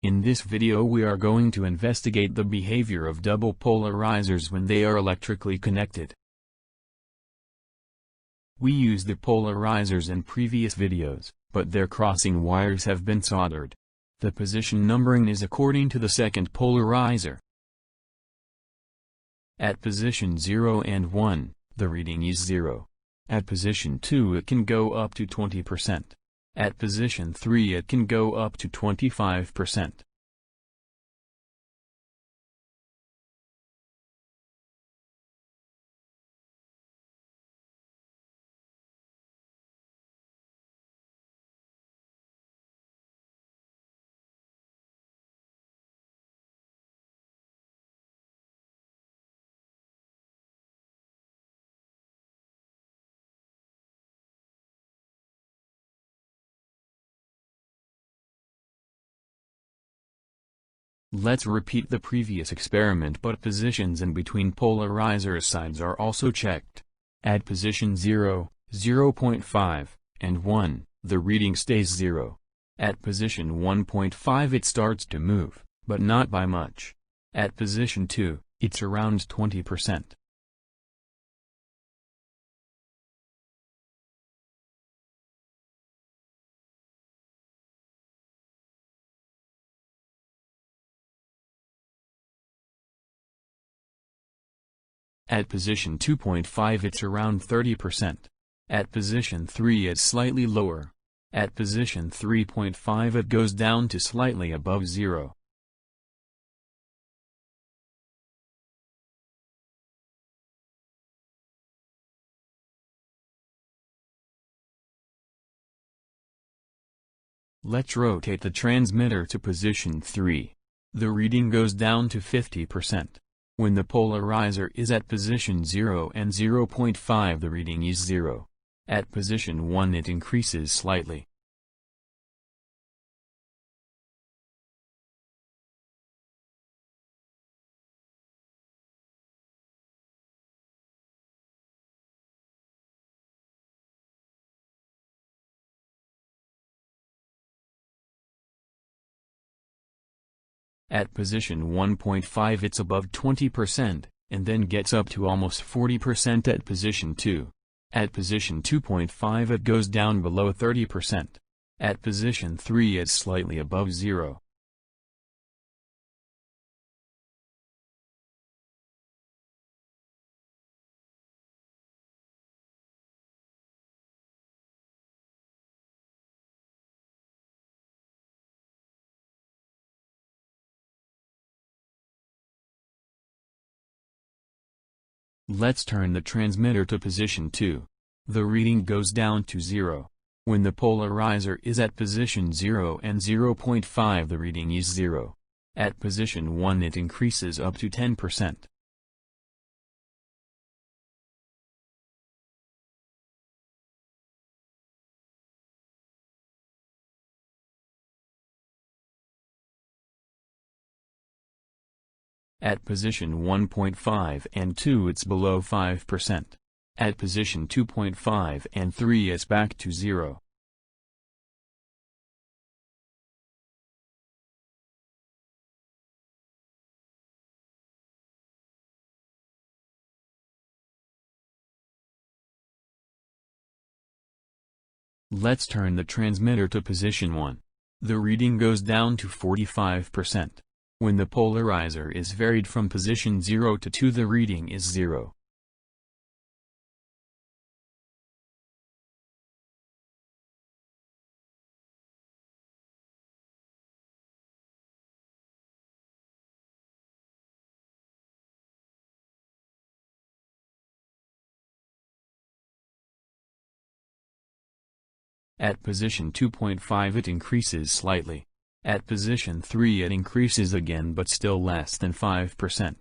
In this video we are going to investigate the behavior of double polarizers when they are electrically connected. We used the polarizers in previous videos, but their crossing wires have been soldered. The position numbering is according to the second polarizer. At position 0 and 1, the reading is 0. At position 2 it can go up to 20%. At position 3 it can go up to 25%. Let's repeat the previous experiment, but positions in between polarizer sides are also checked. At position 0, 0.5, and 1, the reading stays 0. At position 1.5 it starts to move, but not by much. At position 2, it's around 20%. At position 2.5 it's around 30%. At position 3 it's slightly lower. At position 3.5 it goes down to slightly above 0. Let's rotate the transmitter to position 3. The reading goes down to 50%. When the polarizer is at position 0 and 0.5 the reading is 0. At position 1 it increases slightly. At position 1.5 it's above 20%, and then gets up to almost 40% at position 2. At position 2.5 it goes down below 30%. At position 3 it's slightly above 0. Let's turn the transmitter to position 2. The reading goes down to 0. When the polarizer is at position 0 and 0.5 the reading is 0. At position 1 it increases up to 10%. At position 1.5 and 2 it's below 5%. At position 2.5 and 3 it's back to 0. Let's turn the transmitter to position 1. The reading goes down to 45%. When the polarizer is varied from position 0 to 2 the reading is 0. At position 2.5 it increases slightly. At position 3 it increases again but still less than 5%.